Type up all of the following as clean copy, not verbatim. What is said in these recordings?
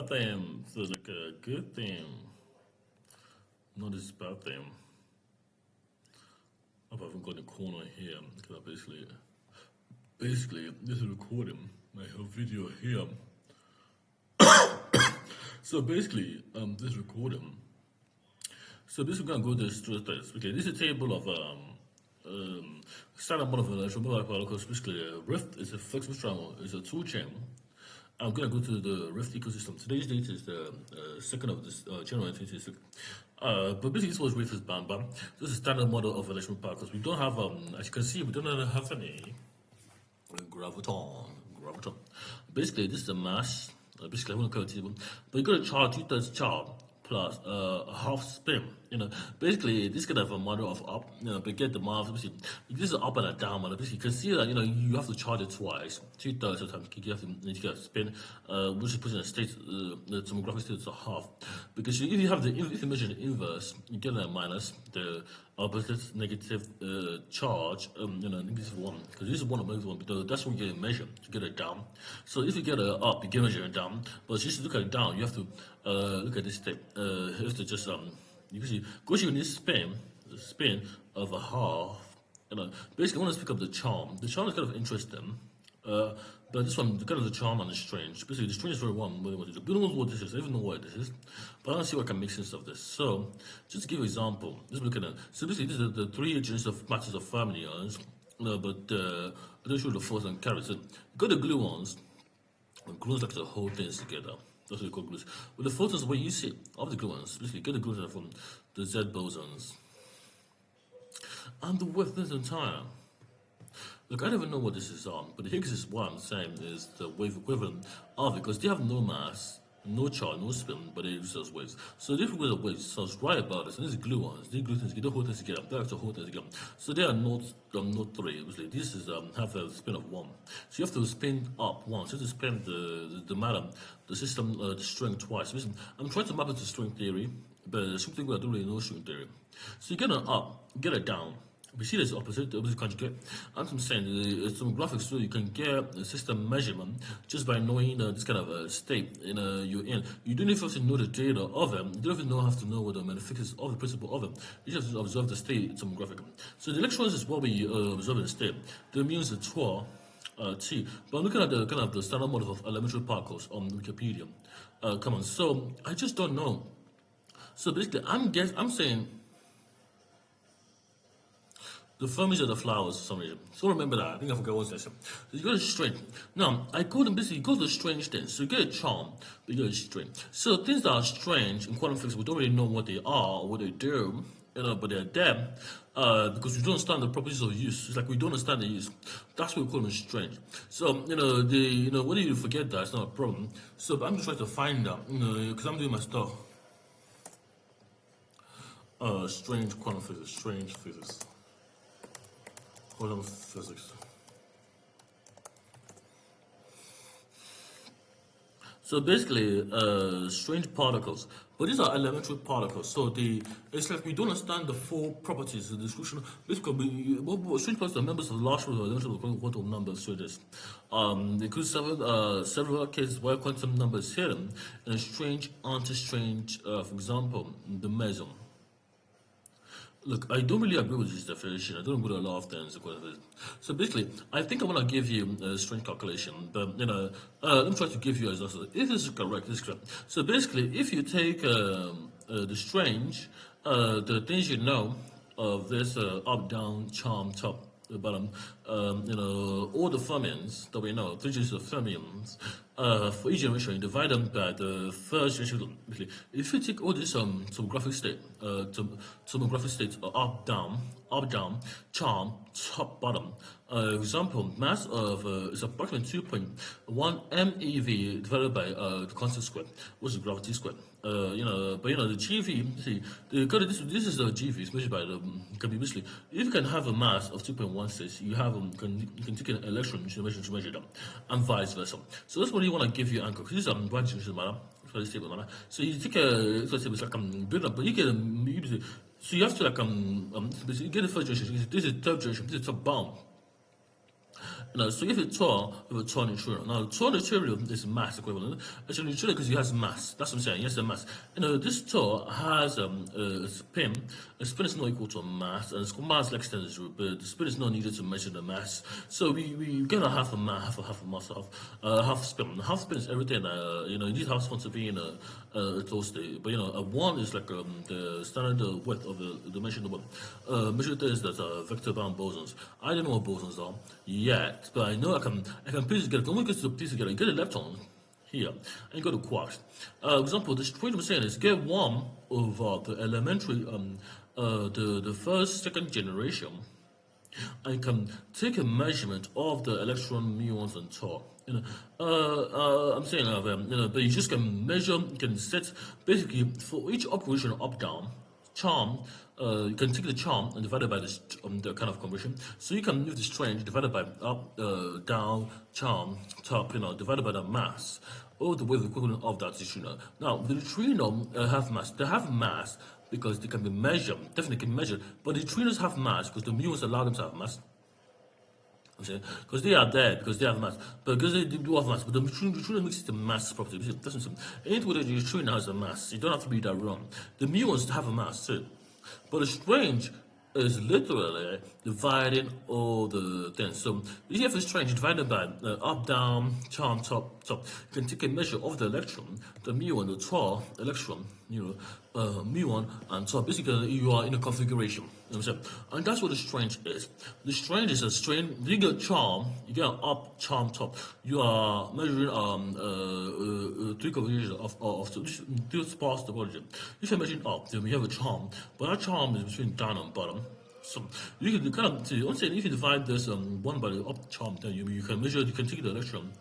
bad thing. So it's like a good thing. Not this bad thing. I've even got a corner here because I basically this is recording my whole video here. So basically, this recording. So basically, we're going to go to this. Okay, this is a table of standard model of electron particles. Basically, Rift is a flexible triangle. It's a tool chain. I'm going to go to the Rift ecosystem. Today's date is the 2nd of this January 2026. But basically, this was Rift's bam. This is a standard model of electron particles. We don't have, as you can see, we don't have any graviton. Basically, this is the mass. Basically, I want to cover table. But you got a charge, 2/3 charge plus a half spin. Basically this kind of a model of up. But get the mass. Basically, this is up and a down model. Basically, you can see that you have to charge it twice, 2/3 of the time. You have to spin, which is put in a state. The tomographic state is a half. Because if you have if you measure the inverse, you get a minus the opposite negative charge. -1. Because this is one of -1. But that's what you get a measure to get it down. So if you get it up, you get measure it down. But just to look at it down, you have to look at this step. You have to just you can see because you need the spin of a half. Basically, I want to pick up the charm. The charm is kind of interesting. But this one, kind of the charm and the strange. Basically, the strange is very one. We don't know what this is. I don't even know what this is. But I want to see what I can make sense of this. So, just to give an example, let's look at it. So basically, these are the 3 agents of matters of fermions. But I don't show the force and carry. So, you got the gluons. The gluons like to hold things together. That's what we call gluons. But the photons, where you see of the gluons, basically, get the gluons from the Z bosons. And the width is entire. Look, I don't even know what this is on, but the Higgs is what I'm saying is the wave equivalent of it, because they have no mass, no charge, no spin, but they use those waves. So different ways of waves sounds right about this. And these are gluons. These gluons they don't hold things together. They have to hold things together. So they are not 3. Obviously, this is have a spin of 1. So you have to spin up 1. So you have to spin the matter, the system, the string twice. Listen, I'm trying to map it to string theory, but string theory I don't really know string theory. So you get it up, get it down. We see this opposite, the opposite conjugate. I'm saying the tomographic, so you can get a system measurement just by knowing this kind of state you're in. You don't even have to know the data of it. You don't even have to know what the manifestors of the principle of it. You just have to observe the state tomographic. So the electrons is what we observe in the state. The mu is the 12 T. But I'm looking at the kind of the standard model of elementary particles on Wikipedia. Come on, so I just don't know. So basically, I'm saying. The Fermis are the flowers for some reason. So remember that. I think I forgot what's that. So you got a strange. Now, I call them basically, you go to the strange things. So you get a charm, but you get a strange. So things that are strange in quantum physics, we don't really know what they are or what they do, but they're there because we don't understand the properties of use. It's like we don't understand the use. That's what we call them strange. So, whether you forget that, it's not a problem. So, but I'm just trying to find out, because I'm doing my stuff. Strange quantum physics, strange physics. Quantum physics. So basically, strange particles, but these are elementary particles. So it's like we don't understand the full properties, the description. Basically, strange particles are members of the large group of elementary quantum numbers. So this includes several cases where quantum numbers hidden and strange, anti-strange. For example, the meson. Look, I don't really agree with this definition. I don't agree with a lot of things. So basically, I think I want to give you a strange calculation, but let me try to give you as also. If this is correct, this is correct. So basically, if you take the strange, the things you know of this up, down, charm, top, the bottom, all the fermions that we know, 3 generations of fermions, for each generation, you divide them by the first generation. If you take all this tomographic states up, down, charm, top, bottom. Example, mass of is approximately 2.1 MeV divided by the constant squared, which is gravity squared. But the GV, see, this is the GV, it's measured by the, can be basically, if you can have a mass of 2.16, you can take an electron to measure them, and vice versa. So that's what you want to give you anchor, because this is branch matter, stable matter. So you take it's like build up, but you get so you have to like you get the first generation, this is third generation, this is top bound. So if it's TOR, with a TOR neutrino. Now, TOR neutrino is mass equivalent. Actually, neutrino because it has mass. That's what I'm saying. Yes, a mass. This TOR has a spin. A spin is not equal to a mass, and it's mass less than 0, but the spin is not needed to measure the mass. So we get a half a mass, half a mass, half spin. Half spin is everything. You need half spin to be in a toasty. But a 1 is like the standard width of the dimension of the measure is that vector bound bosons. I don't know what bosons are yet, but I know I can piece together. When we get to piece together, you get electrons here, and you go to quarks. For example, the strange I'm saying is get one of the elementary, the first, second generation, and you can take a measurement of the electron, muons, and TOR. I'm saying, but you just can measure, you can set basically for each operation up down. Charm, you can take the charm and divide it by the kind of conversion. So you can move the strength divided by up, down, charm, top, divided by the mass, or the wave equivalent of that neutrino. Now, the neutrino have mass. They have mass because they can be measured, definitely can be measured, but the neutrinos have mass because the muons allow them to have mass. Because they are there, because they have mass, but because they do have mass, but the neutrino makes it a mass property. Anything with a neutrino has a mass. You don't have to be that wrong. The muons have a mass too, but the strange is literally dividing all the things. So if you have a strange divided by up, down, charm, top, top, you can take a measure of the electron, the muon, the TOR, electron, muon, and TOR. Basically, you are in a configuration. You know what I'm saying? And that's what the strange is. The strange is a strange. You get charm, you get an up, charm, top. You are measuring three configurations of two parts of the origin. If you're measuring up, then we have a charm, but that charm is between down and bottom. So you can kind of see. I'm saying if you divide this one by the up charm, then you can measure. You can take the electron.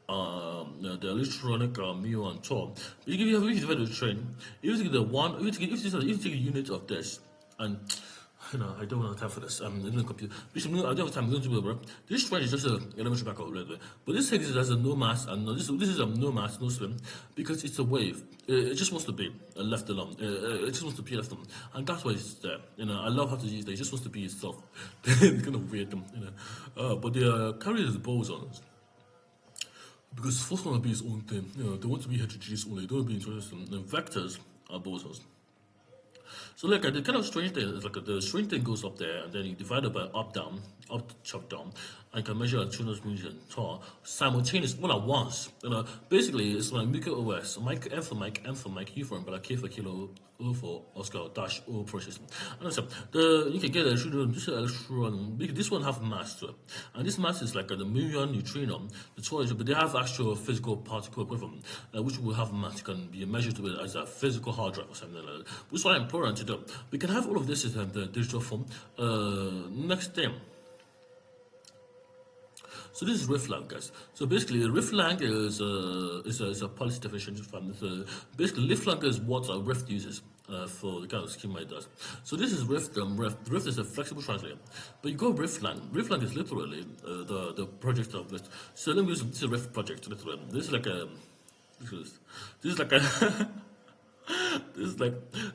The electronic muon TOR. If you divide the train, if you take the one, if you take a unit of this, and I don't have time for this. I'm in the computer. I don't have time. I'm going to do it. This train is just an elementary backup, but this thing has a no mass, and this is a no mass, no spin, because it's a wave. It just wants to be left alone. It just wants to be left alone, and that's why it's there. I love how to use it. It just wants to be itself. It's kind of weird, but they carry the bosons. Because force want to be its own thing. They want to be heterogeneous only. They don't want to be interested in vectors are bosons. So the kind of strange thing is the strange thing goes up there, and then you divide it by up, down, up, chop, down, and you can measure a neutrinos, muons, and TOR simultaneous all at once. Basically it's like Miko OS, Mike, M for Mike, M for Mike, U for umbrella, K for kilo, O for Oscar, dash, O process. And so you can get this one have mass to it, and this mass is like the muon, neutrino, the TOR, but they have actual physical particle equivalent, which will have mass. It can be measured to it as a physical hard drive or something like that, which is why important to do. We can have all of this in the digital form. Next thing. So this is riff-lang, guys. So basically, riff-lang is a policy definition from basically riff-lang is what a riff uses for the kind of schema it does. So this is riff. Riff is a flexible translator, but you go riff-lang. Riff-lang is literally the project of this. So let me use this is a riff project. Literally, this is like a this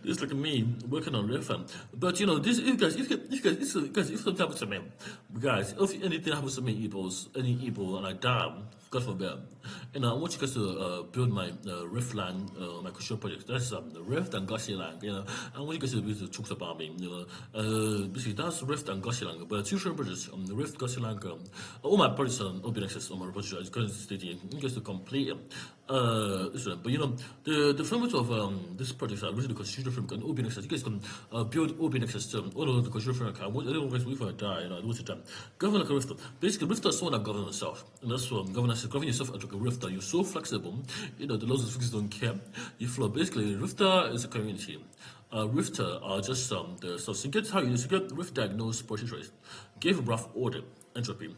is like me working on riff. But this if something happens to me, guys, if anything happens to me, any evil, and I die, God forbid, I want you guys to build my riff-lang, my Kushio project. That's the riff and gosilang. I want you guys to be able to talk about me. Basically that's riff and gosilang. But two different projects, the riff, gosilang, all my projects on open access on my repository. I just stating you guys to complete it. But the framework of this project are really the constitutional framework and open access. You guys can build open access all of the constitutional framework. I don't know if I die, I want to die. Govern like a rifter. Basically, rifter is someone that governs himself, and that's what governance is. Govern yourself as like a rifter. You're so flexible. The laws of physics don't care. You flow. Basically, rifter is a community. Rifter are just the so get how you get rift diagnose portion trace, give rough order entropy.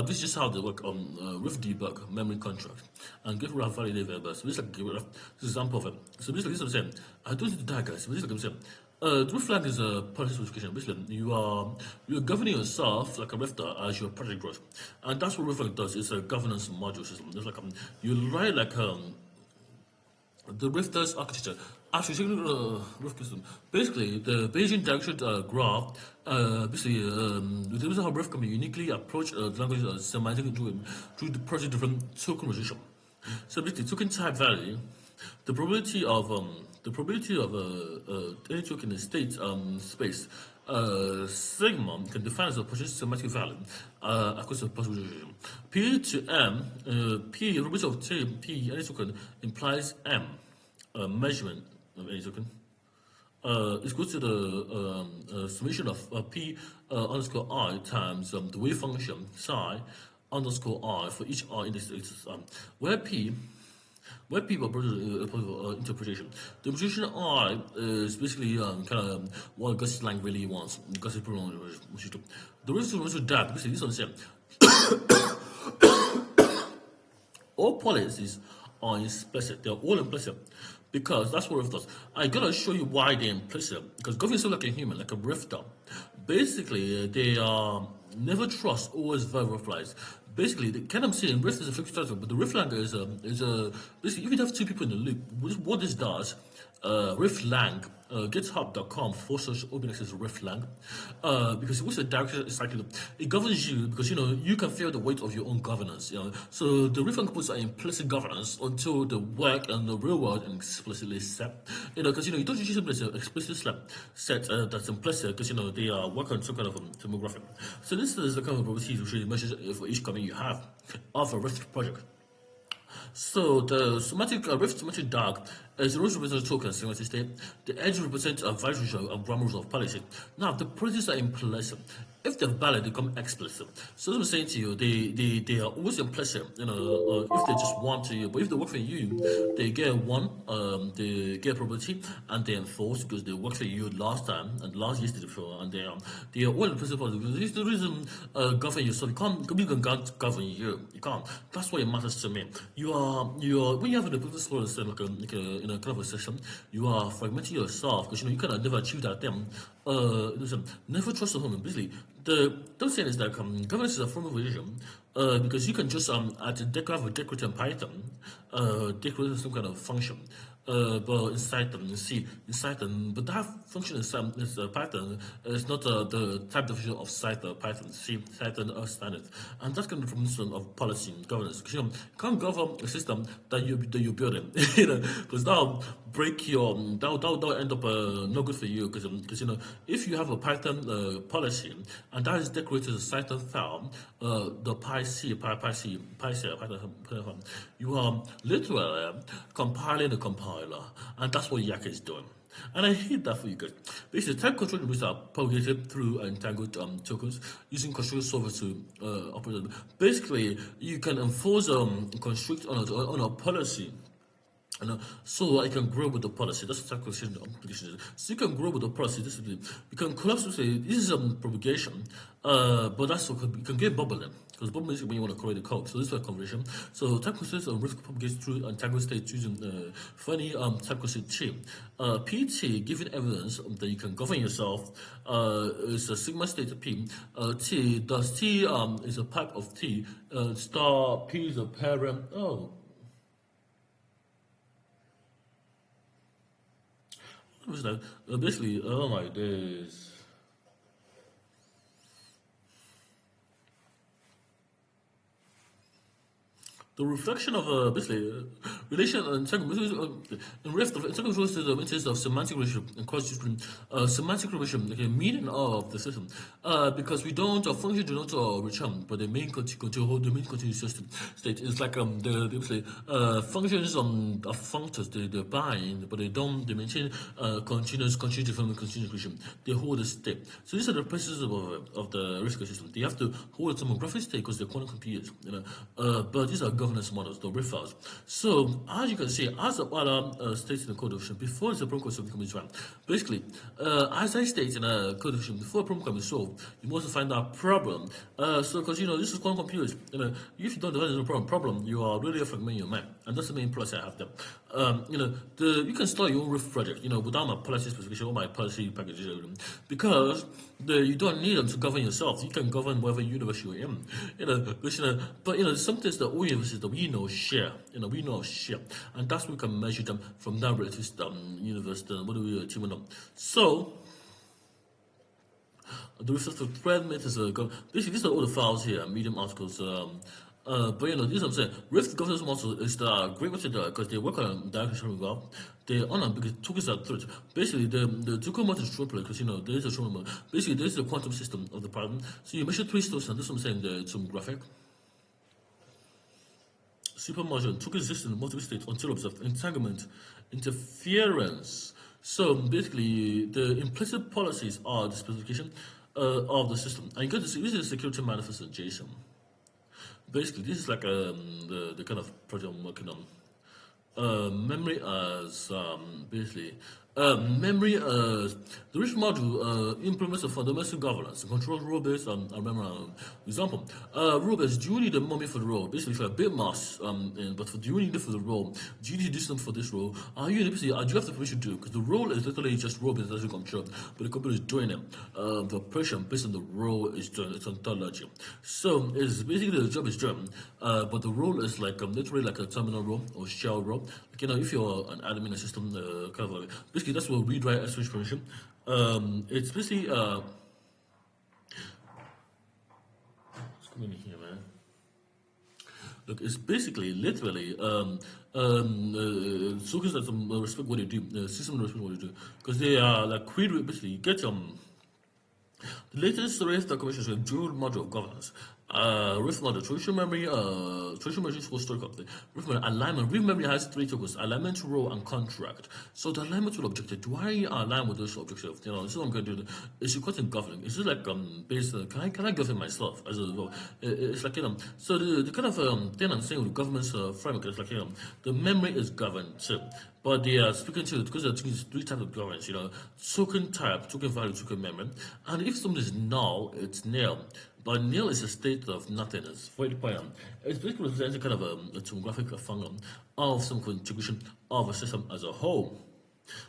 This is just how they work on riff debug memory contract and give rough validate variables. So this is like this example of it. So this is what I'm saying. I don't need to die, guys. So this is like I'm saying. Riff-lang is a policy specification. Basically, you're governing yourself like a rifter as your project grows, and that's what Riff-lang does. It's a governance module system. It's like you write like The Rifters architecture. Actually, taking the Rift system. Basically, the Bayesian direction graph. Basically, this is how Rift can be uniquely approach the language semantic through the project different token registration. So basically, token type value, the probability of any token in state space. Sigma can define as a potential semantic value across a possible regime. P to M, P, the probability of P, any token implies M, measurement of any token. Is equal to the summation of P underscore I times the wave function psi underscore I for each I in this where P interpretation. The interpretation I is basically kind of what gosilang really wants. Gosilang the reason to that basically this one said all policies are implicit. They're all implicit because that's what Rift does. I gotta show you why they're implicit because government is like a human, like a Rifter. Basically, they are never trust, always verifies. Basically, the kind of saying Rift is a fixed structure, but the Rift lang is basically if you have two people in the loop, what this does, Rift lang, github.com/open access Rift lang, because what's the direction is like it governs you because you can feel the weight of your own governance. So the Rift lang puts an implicit governance until the work and the real world and explicitly set. Because you don't usually place an explicit set that's implicit because they are working on some kind of demographic. So this is the kind of properties which measures for each company you have of a Rift project. So the semantic Rift semantic dark is the root represents token semantic state. The edge represents a vital and grammar of policy. Now the properties are implicit. If they're valid, they become explicit. So as I'm saying to you, they are always implicit. If they just want to you, but if they work for you, they get one, they get property, and they enforce because they worked for you last time and last yesterday before, and they are all implicit. This the reason govern yourself. You can't govern you. You can't. That's why it matters to me. You are when you have an implicit score in a kind of a session, you are fragmenting yourself because you cannot never achieve that them. Never trust a human. Basically, the thing is that governance is a form of religion because you can just have a decorator in Python, decorate some kind of function. But inside them, but that function is Python is not the type definition of Python. Python standard, and that's kind of from of policy and governance. Because you can't govern a system that you're building, because that'll break your that'll end up no good for you. Because if you have a Python policy and that is decorated as a Python file, the Python, you are literally compiling a compiler. And that's what Yak is doing. And I hate that for you guys. Basically, type control rules are propagated through entangled tokens using constructor solver to operate. Basically, you can enforce constrict on a policy. So I can grow with the policy. That's what type application is. So you can grow with the policy. You can collapse to say this is propagation, but that's what you can get bubbling. Because bubbling is when you want to correct the code. So this is a conversion. So type constraints on risk propagates through entangled state using funny type constraint T. PT, given evidence that you can govern yourself, is a sigma state P. T, does T is a pipe of T. Star P is a parent. Oh. What was that? Basically, oh my days. The reflection of basically relation and in Rift of second refers to the interest of semantic relationship and cross semantic relationship, like a meaning of the system. Because we don't function do not return, but the main continuous system state is like the basically functions of functors they bind, but they maintain continuous relation. They hold a state. So these are the principles of the risk system. They have to hold a demographic state because they're quantum computers. But these are governance models, the RIFs. So as you can see, as the other states in the code of before the problem solving becomes run. Basically, as I state in a code of before a problem can be solved, you must find that problem. So because this is quantum computers, if you don't define the problem, you are really fragmenting your mind. and that's the main policy I have there. You can start your own Rift project, without my policy specification or my policy packages, because you don't need them to govern yourself. You can govern whatever universe you're in, but some things that all universes that we know share, and that's what we can measure them from that relative universe. Then what do we achieve them? So. The research for thread methods basically these are all the files here, Medium articles. But this is what I'm saying. Rift governance model is the great method because they work on directly sharing well. They honor because tokens are threads. Basically, the token model is triplet because there is a short model. Basically, there is the quantum system of the problem. So you measure three stores, and this is what I'm saying. Some graphic. Supermodule token system multiple states until observed entanglement, interference. So basically, the implicit policies are the specification of the system. And you got to see this is a security manifest in JSON. Basically, this is like the kind of project I'm working on. Memory as memory as the rich module implements a fundamental governance, controls role-based memory. Example, role-based, do you need a mummy for the role? Basically, for a bit mass, but do you need it for the role? Do you need to do something for this role? Are you do you have the permission to do? Because the role is literally just role-based as you control, but the computer is doing it. The operation based on the role is doing it's ontology. So it's basically the job is done, but the role is like literally like a terminal role or shell role. Like, if you're an admin system, kind of like basically that's what read write switch permission. It's basically let's come in here, man. Look, it's basically literally tokens that respect what they do, system respect what they do, because they are like create basically you get the latest Rift commission is a dual module of governance. Rift model, traditional memory is for story copy. Rift memory, alignment. Rift memory has three tokens: alignment, role, and contract. So the alignment with objective. Do I align with those objectives? This is what I'm going to do. It's equating governing. It's just like based. Can I govern myself as a role? It's like So the kind of thing I'm saying with the government's framework is like the memory is governed too. But they are speaking to because they're taking three types of governance, token type, token value, token memory. And if something is null, it's nil. But nil is a state of nothingness. For the point, it's basically representing kind of a tomographic function of some contribution of a system as a whole.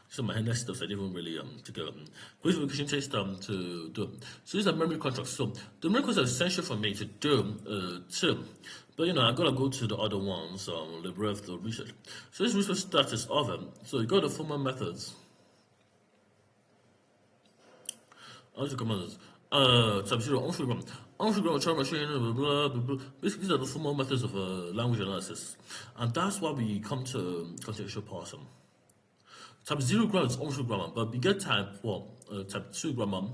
So my next steps I didn't really take a quick verification test to do. So these are memory contracts. So the memory contracts are essential for me to do too. But I gotta go to the other ones, the breadth of research. So this research status of them. So you got the formal methods. I'll just commands. Type 0, on-free grammar, child machine, blah, blah, blah. Basically, these are the formal methods of language analysis. And that's why we come to contextual parsing. Type 0 grammar is on-free grammar, but we get type 2 grammar.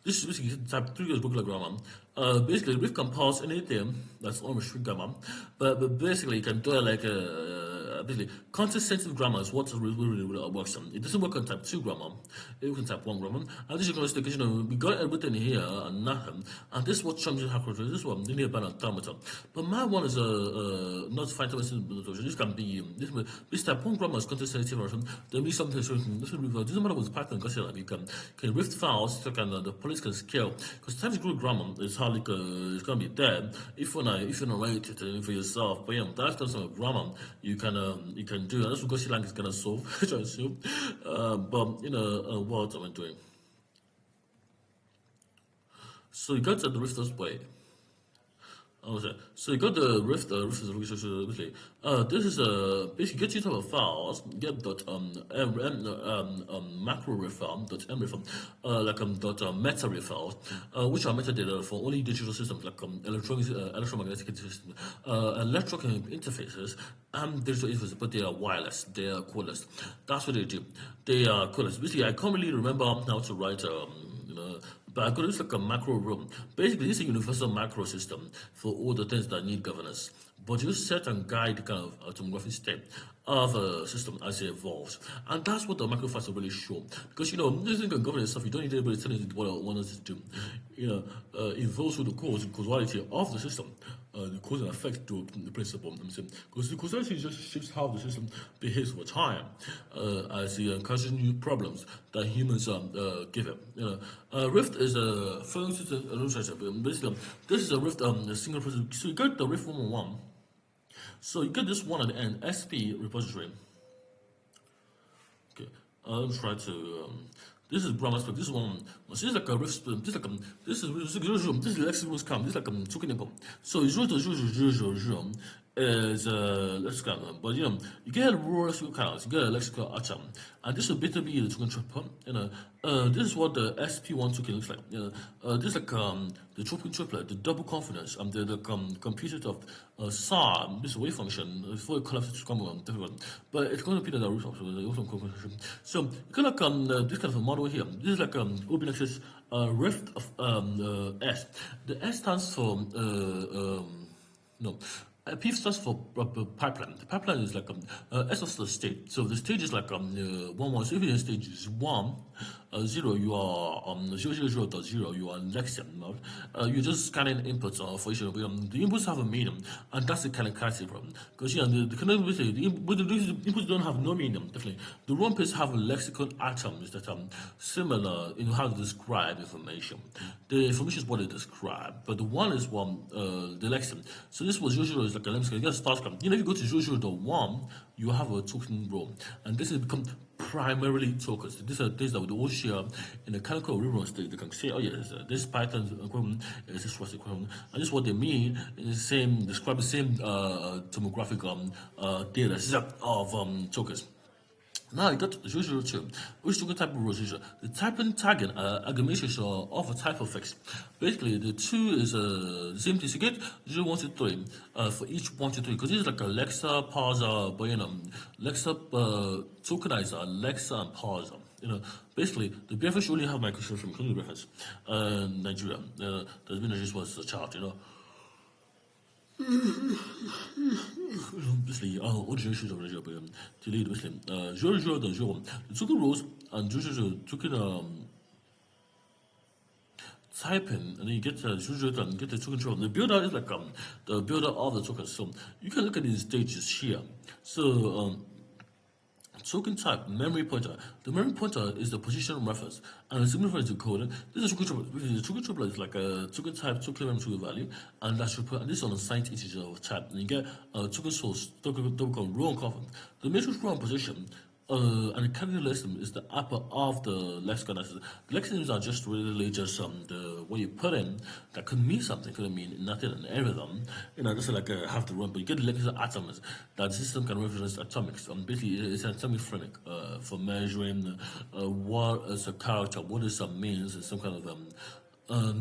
This is basically type 3 is regular grammar. Basically, we can parse anything that's on-free grammar, but basically, you can do it like basically, context-sensitive grammar is what really works on. It doesn't work on type 2 grammar. It works on type 1 grammar. And this is going to say, we got everything here and nothing. And this is what changes hackers. This is what linear band automata. But my one is not fine notation. This can be this type 1 grammar is context-sensitive version. There may be something certain. This doesn't matter with Python because you can rift files, so the police can scale. Because type 0 grammar is hardly it's going to be there if you're not write it for yourself. But that's kind of grammar you can do, and that's what gosilang is gonna solve. But what am I doing? So you got the Rifters way. So you got the Rift is research. This is basically get you to a files, get macro ref file, .m file, like meta ref files, which are metadata for only digital systems like electromagnetic systems, electronic interfaces, and digital interfaces, but they are wireless, they are cordless. That's what they do. They are cordless. Basically, I can't really remember how to write but I could use like a macro room. Basically, this is a universal macro system for all the things that need governance. But you set and guide kind of tomographic state of a system as it evolves. And that's what the macro files are really show. Because, this thing can govern itself. You don't need anybody telling you what it wants to do. It involves with the causality of the system. The cause and effect to the principle. Because the causality just shapes how the system behaves over time as it encounters new problems that humans give it. Rift is a basically, this is a Rift single process. So you got the Rift 111. So you get this one at the end, SP repository. Okay, I'll try to. This is grammar spec. This one. This is like a riff split. This is like this is lexical scam. This is like token income. So 0 is lexical, but you get a raw lexical count, you get a lexical atom, and this will better be the token triplet. This is what the SP1 token looks like. This is like the token triplet, the double confidence, the computed of SAR. This wave function for collapse different, but it's going to be the root of so you got like this kind of a model here. This is like OpenAccess Rift of S. The S stands for no. P stands for pipeline. The pipeline is like S of the state. So the stage is like 1. So if your stage is 1, 0, you are 0.0, you are in lexion mode. You're just scanning inputs for each of them. The inputs have a meaning, and that's the kind of character problem. Because the inputs don't have no meaning. Definitely, the wrong place have lexical atoms that are similar in how to describe information. The information is what they describe, but the one is the lexion. So this was 0 is like a lexical. You get a start cam. If you go to 0.1, you have a token row, and this has become primarily tokens. These are things that we all share in a canonical rerun state. They can say, oh yes, this Python equivalent is this was equivalent, and this is what they mean is the same, describe the same tomographic data set of tokens. Now you got 002, which token type of row is the type and tagging aggregation of a type of fix. Basically, the 2 is the same thing. So you get 0, 1, 2, 3 for each 1, 2, 3 because this is like a Lexa, parser, but Lexa tokenizer, Lexa, and parser. Basically, the BFS only have microservices from country reference. Nigeria, there's been just was a child, Basically, all generations of Nigeria, but delayed basically 0, 0, 0, the token rows and 0, 0, token type in, and then you get 0, 0, and get the token trail. The builder is like the builder of the token. So you can look at these stages here. So token type, memory pointer. The memory pointer is the position reference, and the signal reference is coded. This is a token triplet. The token triplet is like a token type, token memory, token value, and that's triplet. And this is on a signed integer of type. And you get token source, token row and column. The matrix row and position. And the category lexicon is the upper of the lexicon. The lexicons are just really just what you put in that could mean something, could mean nothing and everything. Just like half the run, but you get the lexicon atoms that the system can reference atomics. Basically, it's an atomic framework for measuring what is a character, what is some means, and some kind of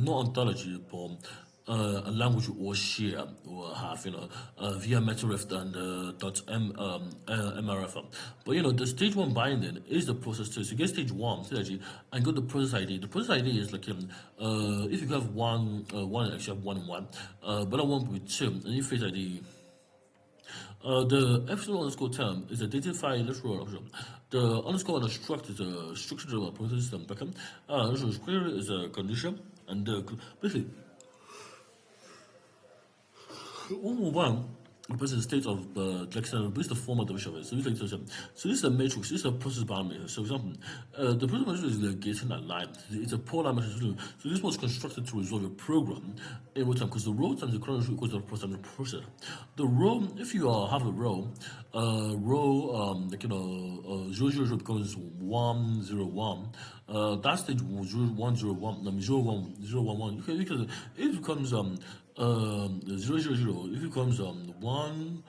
not ontology, but a language we all share or have, via MetaRift and .mrf. But the stage 1 binding is the process 2. So you get stage 1, and go to the process ID. The process ID is like if you have one, actually have 1 and 1, but I want with 2, and you face ID. The f0r underscore term is a data file literal option. The underscore and the struct is a structural process system backend. Query is a condition, and basically. One represents the state of the lexicon, this is the format of it. So this is a matrix, this is a process boundary. So, for example, the process boundary is the getting that line. It's a polar matrix. So this was constructed to resolve a program in real time because the row times the current equals the process and the process. The row, if you have a row, 000 becomes 101. That stage 101, 0111. Because it becomes 000. If it comes 1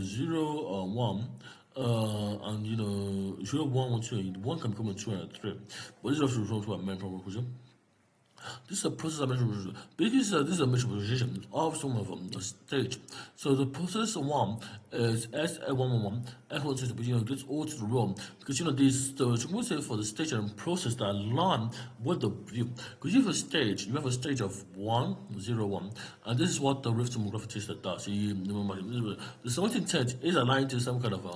0 1 and 0 1 1 2, 1 can become a 2 and a 3. But this is also referred to a main problem. This is a process measure. This is a measuration of some of a stage. So the process 1 is S111, F1 but gets all to the row because these the say for the stage and process that align with the view. Because you have a stage of 1, 0, 1, and this is what the rift tomography tester does. So the selected intent is aligned to some kind of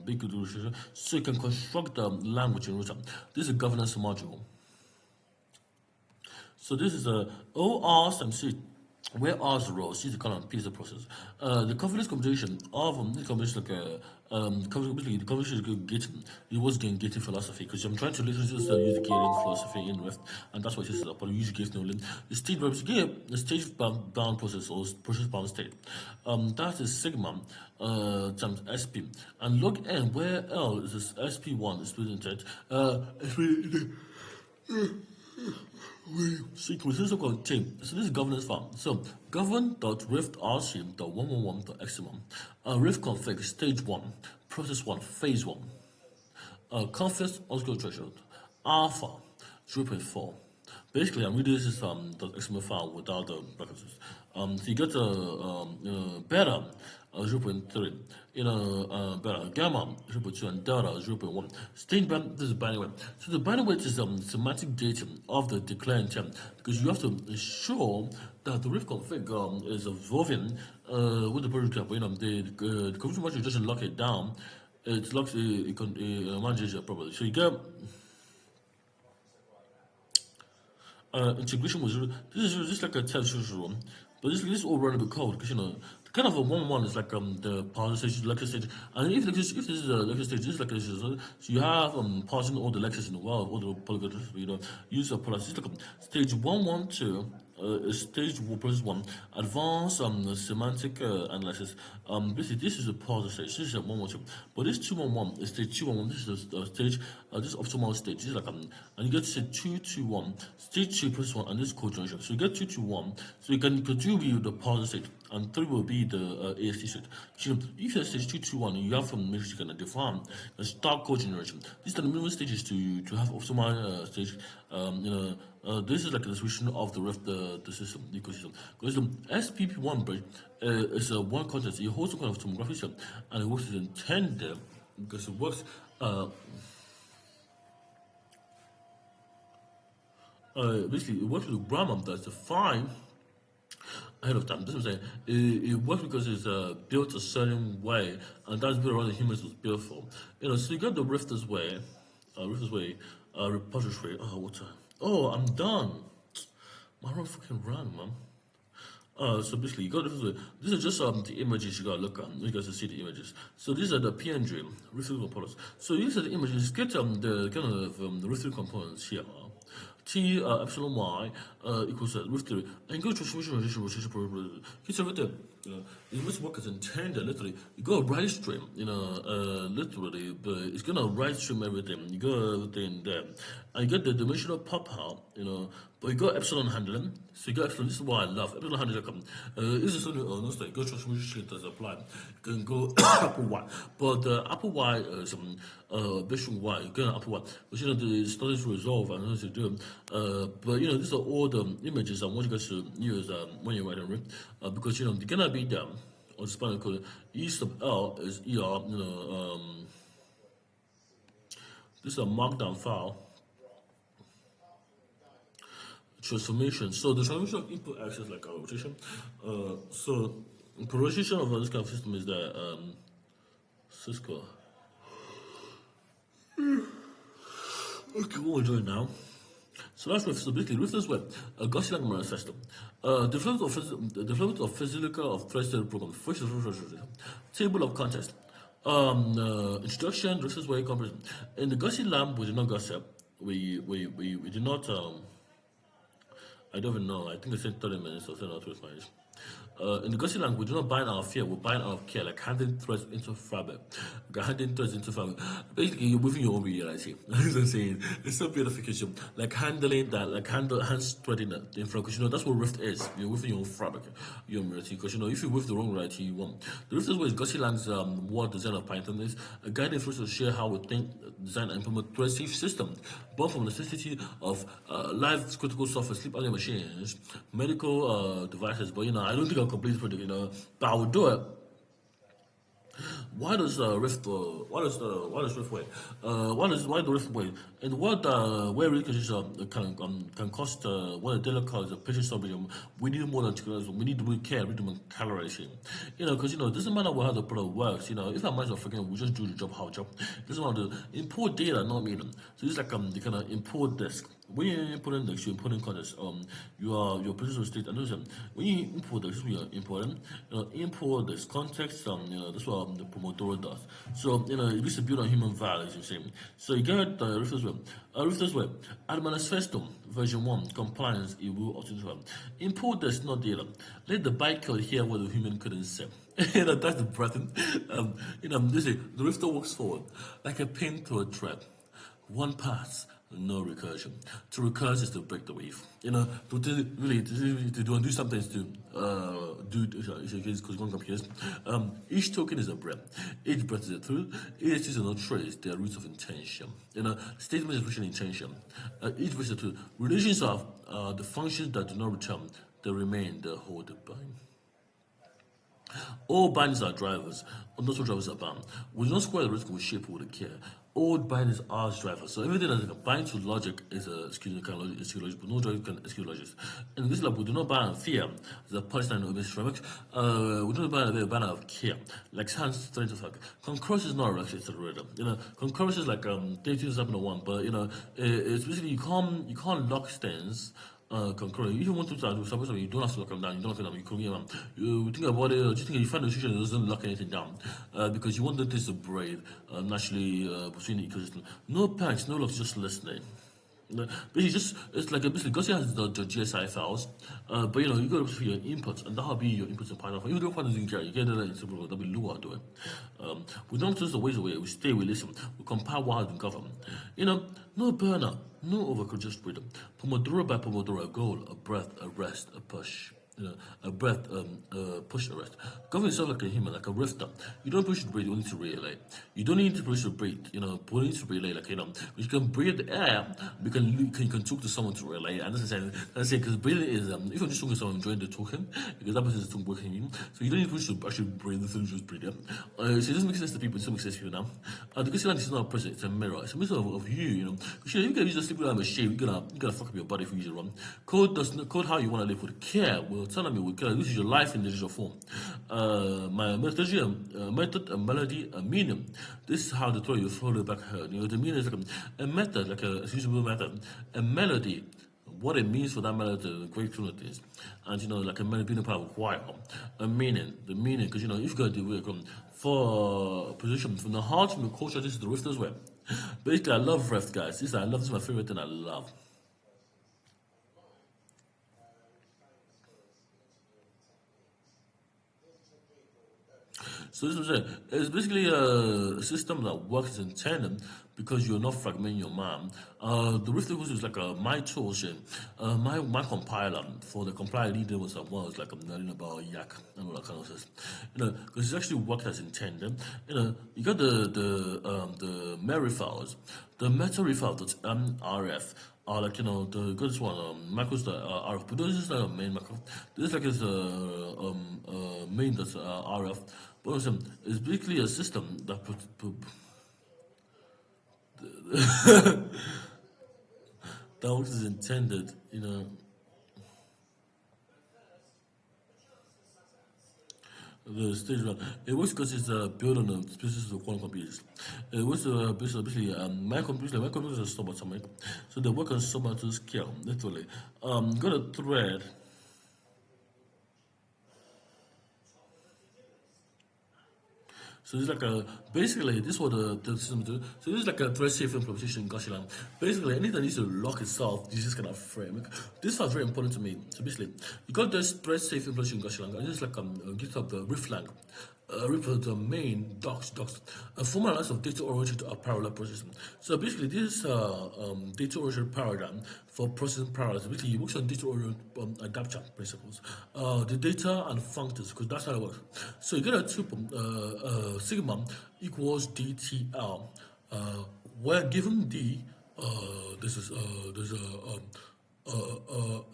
big resolution, so you can construct the language in real time. This is a governance module. So this is a OR SMC. where R is the row, C is the column, P is the process. The confidence computation of this combination the combination is gating. It was gating philosophy because I'm trying to literally just use the gating philosophy in Rift, and that's what it is about. You use gating only. The state the stage bound process or process bound state. That is sigma times SP, and log n where L is this SP1 is represented. Sequence. This is called team. So this is governance file. So govern.rift.rc.111.xml. Rift config stage 1, process 1, phase 1. Confidence underscore threshold. Alpha 0.4. Basically, I'm reading this is .xml file without the brackets. So you get beta 0.3, beta gamma 0.2, and delta 0.1. State band, this is binary weight. So the binary weight is semantic dating of the declare intent because you have to ensure that the riff config is evolving with the project type. The config manager doesn't lock it down. It locks it manages it properly. So you get integration was this is just like a test rule, but this is all runnable code because kind of a 1-1 is like the parser stage, lecture stage, and if this is a lecture stage, this is like a so you have parsing all the lectures in the world, all the polygons, use a polar. This is like stage 112. Stage process 1, advanced semantic analysis. Basically, this is a parser stage. This is a 112, but this 211 is stage 211. This is the stage. This is optimal stage. This is like and you get to 221, stage 2 process 1, and this is cogeneration. So you get 221. So you can continue the parser stage, and 3 will be the AST stage. So if you're stage 221, you have from metrics you can define the start cogeneration. These are the minimum stages to have optimal stage. This is like the solution of the Rift the system, the ecosystem. Because the SPP1 bridge is one context. It holds a kind of tomography system, and it works as intended because it works. Basically, it works with the grammar that's defined ahead of time. That's what I'm saying. It works because it's built a certain way, and that's what the humans was built for. So you got the Rift this way, repository. Oh, what time? Oh, I'm done. My run fucking ran, man. So basically, you got this is just the images you gotta look at. You guys can see the images. So these are the PNG refill components. So these are the images. Get the kind of the refill components here. T epsilon y equals root 3. And go transformation rotation. It's right there. It must work as intended. Literally, you go right stream. Literally, but it's gonna right stream everything. You go everything there, and you get the dimensional pop out. But you got epsilon handling. So you got epsilon. This is why I love epsilon handling. This is something no state. Go transformation does apply. You can go Apple Y, but the Apple Y is Vision Y. You get an Apple Y, but the studies resolve and what to do. But these are all the images I want you guys to use when you're writing Rift, because they're gonna be there on the spinal cord. E sub L is ER. This is a markdown file. Transformation. So the transformation of input acts as like a rotation. So the rotation of this kind of system is that Cisco. Okay, what we're doing now. So that's Rift. So basically, Rift is what a gosilang mirror system. Development of physical of thread program. First, table of context. Introduction. This is where it comes. In the gosilang, we did not gossip. We did not. I don't even know. I think I said 30 minutes or 30 minutes. In the gosilang, we do not bind out of fear, we bind out of care, like handing threads into fabric. Handing threads into fabric. Basically, you're moving your own reality. That's what I'm saying. It's so beautification. Like handling that, like hands threading that in front. Because that's what Rift is. You're within your own fabric, your own reality. Because if you with the wrong reality, you won't. The Rift is what gosilang's word design of Python is. A guiding for us to share how we think, design, and implement thread safe systems, born from the necessity of life critical software, sleep only machines, medical devices. But I don't think I'll complete the project, but I will do it. Why does Rift? Why does Rift wait? Why the Rift wait? And what where researchers can cost what a daily cost a patient summary? We need more than we need to care, we need to calibration. Because it doesn't matter how the product works. If our minds are freaking, we just do the job how job. It doesn't matter import data, not mean. So it's like the kind of import disk. when you're importing the important context, your positional state. And listen, when you import this, we are important. Import this context. That's what the Pomodoro does. So it is built on human values. You see. So you get the reference web. Reference web. At Manifesto version 1 compliance. It will also import this not data. Let the bytecode hear what the human couldn't say. That's the pattern. This is the Rifter works forward like a pin to a thread. One pass, no recursion. To recurse is to break the wave. To do something is to because one computers. Each token is a breath. Each breath is a truth. Each is no trace. They are roots of intention. Statement is written intention. Each is a truth. Relations of the functions that do not return, they remain. They hold the bind. All bindings are drivers, not all drivers are bound. We don't square the risk with shape or the care. All bindings are drivers. So everything that can bind to logic is a logic, but no logic can execute logic. In this lab, we do not bind on fear, the punchline of this framework. We don't bind of care. Like Hans trying to fuck. Concurrence is not a rush, it's a rhythm. Concurrence is like dating something one, but it's basically you can't lock things. Concurrent. If you want to do something, you don't have to lock them down. You don't lock them down. You can you think about it. Just think you find a situation that doesn't lock anything down, because you want the things to breathe naturally between the ecosystem. No patch, no locks, just listening. Basically, it's like basically Gosling has the GSI files, but you go for your inputs, and that'll be your inputs in Python. If you don't find anything here, you get that in simple, that'll be Lua do it. We don't just the ways away, we stay, we listen, we compile what has been covered. No burnout, no overcongested rhythm. Pomodoro by Pomodoro, a goal, a breath, a rest, a push. A breath, push, a rest. Govern yourself like a human, like a rifter. You don't push to breathe, you need to relay. You don't need to push to breathe, but you need to relay, like, you can breathe the air, you can talk to someone to relay. And that's it, because breathing is, if you're just talking to someone, enjoying the talking, because that person is talking working you. So you don't need to push to actually breathe, the just breathe, So it doesn't make sense to people, it doesn't make sense to you now. The gosilang is not a person, it's a mirror. It's a mirror of you, Because you can use a sleep without a shave, you're gonna fuck up your body if you use it wrong. Code how you want to live with care. Telling me this is your life in digital form. My methodology, method, a melody, a meaning. This is how to throw your follow back her. The meaning is like a method, like a usable method. A melody, what it means for that melody, the great tune it is. And like a melody being part of a choir. A meaning, the meaning, because if you got the way for position from the heart, from the culture, this is the Rifter's way. Basically, I love Rift, guys. This is my favorite thing I love. So this is it. It's basically a system that works in tandem because you're not fragmenting your mind. The Rift is like my tool shit. My compiler for the compiler leader was like I'm learning about Yak and all that kind of stuff. Because it actually works as intended. You got the Mary files, the meta refile .rf. Like the good one, macros that are RF, but this is like a main macro. This is like his main that's RF. But it's basically a system that that works as intended. The stage run. It works because it's built on the species of quantum computers. It works basically my computers are subatomic, so they work on subatomic scale, literally. Got a thread. So it's like basically this is what the system do. So this is like a thread safe implementation in gosilang. Basically anything that needs to lock itself uses kind of framework. This was very important to me. So basically you got this thread safe implementation in gosilang, and this is like GitHub Riftlang. The main docs, a formalized of data-oriented parallel processing. So basically, this data-oriented paradigm for processing parallels, basically it works on data-oriented adapter principles. The data and functors, because that's how it works. So you get a tuple, sigma equals DTL, where given D, there's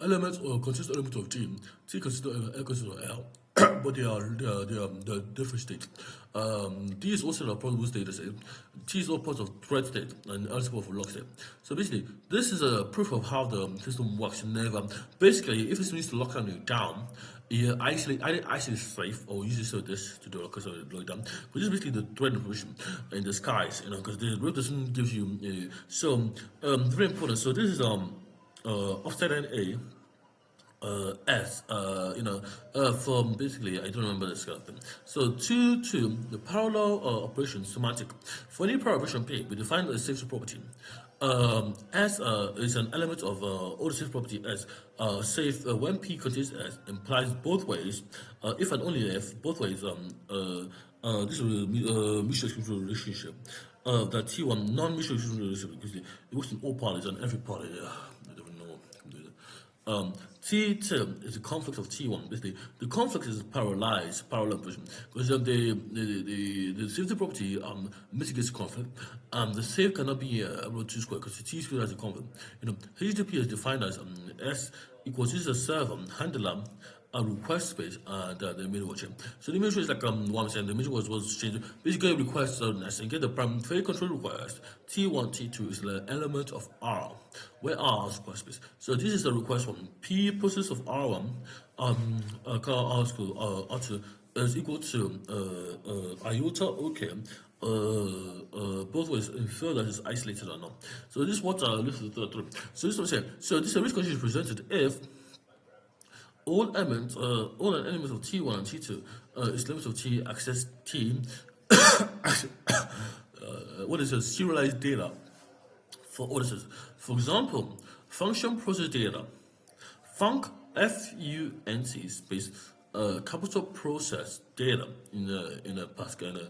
element or consistent element of T. T consists of L. But they are different states. D is also a probable state state. T is all part of thread state and also part of lock state. So basically, this is a proof of how the system works. Basically, if it needs to lock something down, I actually safe or usually so this to do because of the lock down. But this is basically the thread information in disguise, because the root doesn't give you. Very important. So this is offset A S, from basically, I don't remember this kind of thing. So, to the parallel operation semantic. For any parallel operation P, we define a safety property. S is an element of all the safe property S. Safe when P contains S implies both ways. If and only if both ways, this is a mutual exclusive relationship. That T1 non-mutual exclusive relationship because it works in all parties and every party. I don't know. T2 is the conflict of T1. Basically, the conflict is parallel version because the safety property mitigates conflict. The safe cannot be root 2 squared because the T squared has a conflict. HTTP is defined as S equals this is a server handler. A request space and the middleware chain. So the middleware is like what I'm saying. The middleware was changed. Basically, request and get the primary control request. T1, T2 is the element of R, where R is request space. So this is the request one. P process of R1, R2 is equal to iota. Okay. Both ways infer that it's isolated or not. So this is what this is the third. So this is what I'm saying. So this risk condition is presented if all elements of T1 and T2 is limit of T access T. What is a serialized data for auditors? For example, function process data. Func FUNC space capital process data in a Pascal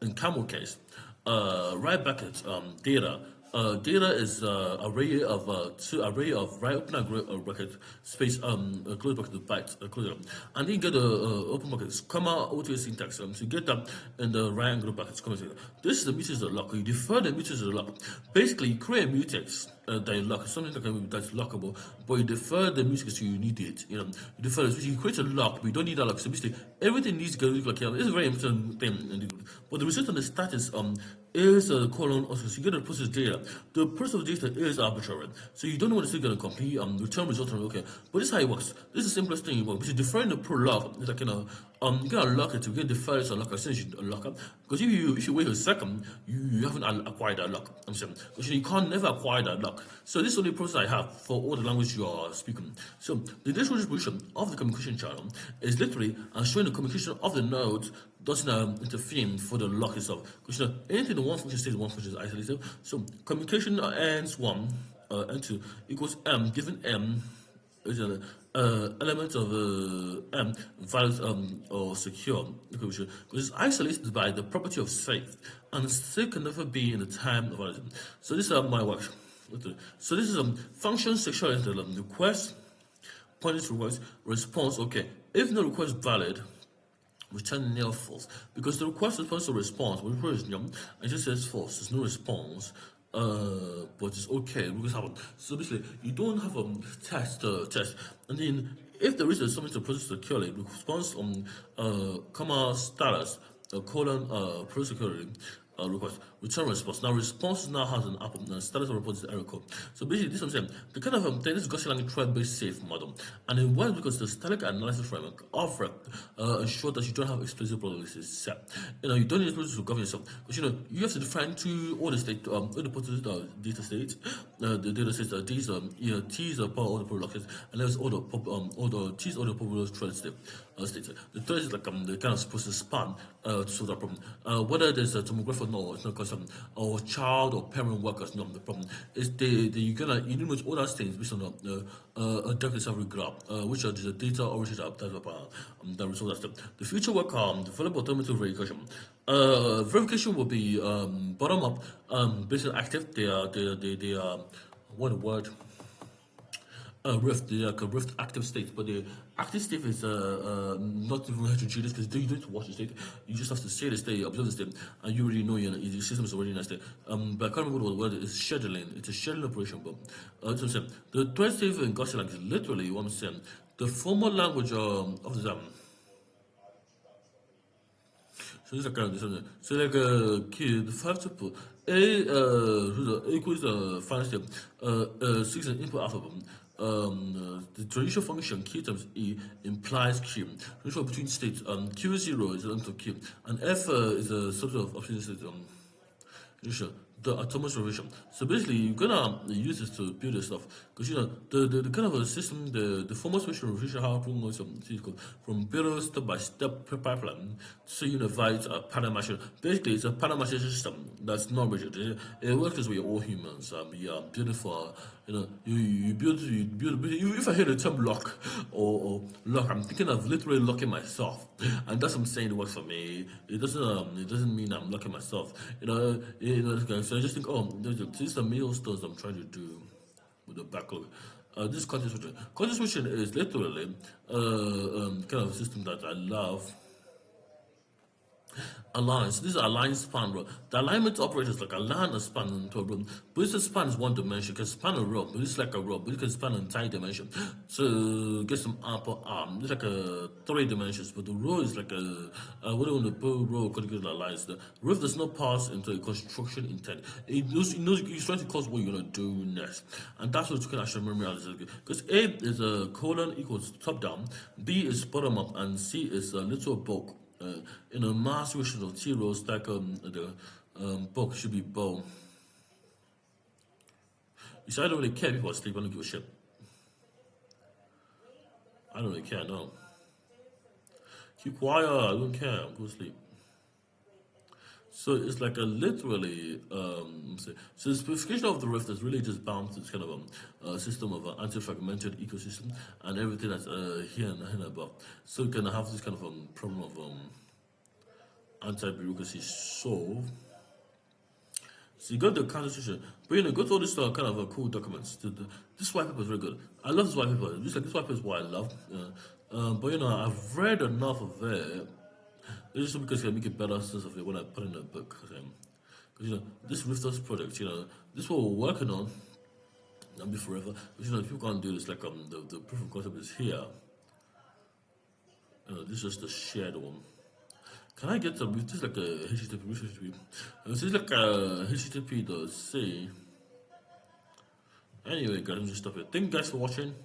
in camel case. Right bracket data. Data is array of right open bracket space close bracket byte close and then you get the open brackets comma auto syntax so you get that in the right angle brackets comma. This is the mutex of lock. You defer the mutex of lock. Basically, you create a mutex that you lock something that's lockable, but you defer the mutex so you need it. You defer it. So you create a lock, but you don't need that lock. So basically, everything needs to go look like it's a very important thing. But the result on the status is a colon also. So you get the process data. The process of data is arbitrary. So you don't know what it's going to complete return result okay. But this is how it works. This is the simplest thing it works. Because you define the prolog, it's like you gotta lock it to get the first unlock as soon as you unlock it. Because if you wait a second, you haven't acquired that lock. I'm saying because you can't never acquire that lock. So this is the only process I have for all the language you are speaking. So the digital distribution of the communication channel is literally showing the communication of the nodes doesn't interfere for the lock itself. Because anything in one function stays one function is isolated. So communication ends one and two equals m given m is an element of m valid or secure because it's isolated by the property of safe and safe can never be in the time of validity. So this is my work. So this is function secure request pointing to request response. Okay, if no request valid, return nil false because the request is supposed to response, but it just says false. There's no response. But it's okay because happen. So basically, you don't have a test, and then if there is something to process securely, response comma status colon process security. Request return response. Now response now has an apple. Now status of report is error code. So basically, this is what I'm saying. The kind of this gosilang thread-based safe model, and it works because the static analysis framework offer ensure that you don't have explicit probabilities set. You don't need explicit to govern yourself because you have to define two order state, the data states, the data states. These T's are power order probabilities, and there's order T's order probability thread state. The third is like the kind of supposed to span to solve that problem. Whether there's a tomographer or no, it's not because or child or parent workers, no, the problem is you need all those things based on a depth discovery graph, which are the data origin that resolve that step. The future work develop automatic verification. Verification will be bottom up, based on active. They are what word. Rift, Rift active state, but the active state is not even heterogeneous because you don't have to watch the state. You just have to say the state, observe the state, and you already know your system is already in that state. But I can't remember what the word is. Scheduling. It's a scheduling operation. But that's what I'm saying. The thread safe in gosilang is literally what I'm saying. The formal language of the so this is kind so like the 5 tuple A equals the final step 6 an input alphabet. The transition function Q times E implies Q. Transition between states Q0 is an element of Q, and F is a subset of opposite state. the autonomous revision. So basically, you're gonna use this to build this stuff because the kind of a system, the formal special revision how from build step by step pipeline to unified pattern matching. Basically, it's a pattern matching system that's not rigid. It works because we're all humans. Yeah, beautiful. You build. If I hear the term lock or lock, I'm thinking of literally locking myself, and that's what I'm saying. It works for me. It doesn't mean I'm locking myself. So I just think, oh, this is the milestones I'm trying to do with the backlog. This content switching. Content switching is literally kind of a system that I love. Alliance. This is align span row. The alignment operators like align a span into a row. But this span is one dimension. You can span a row, but it's like a row, but you can span an entire dimension. So get some upper arm. It's like a 3 dimensions, but the row is like what do you want to put row configured alliance? The roof does not pass into a construction intent. It knows it's trying to cause what you're gonna do next. And that's what you can actually remember because A is a colon equals top down, B is bottom up, and C is a little bulk. In a mass ratio of T rows, like the bulk should be bow. You see, I don't really care if people are asleep, I don't give a shit. I don't really care, no. Keep quiet, I don't care, go to sleep. So it's like a literally, so the specification of the rift is really just bound to this kind of a system of an anti-fragmented ecosystem and everything that's here and above. So you can have this kind of problem of anti-bureaucracy solved. So you got the constitution, but go to all this kind of cool documents. This white paper is very good. I love this white paper. This white paper is what I love. But I've read enough of it. It's just because I make a better sense of it when I put in a book. Because this Rifters project, this is what we're working on. Not be forever. But people can't do this. Like the proof of concept is here. This is just the shared one. Can I get some? This is like a HTTP. This is like a HTTP. C. Anyway, guys, I'm just stop it. Thank you guys for watching.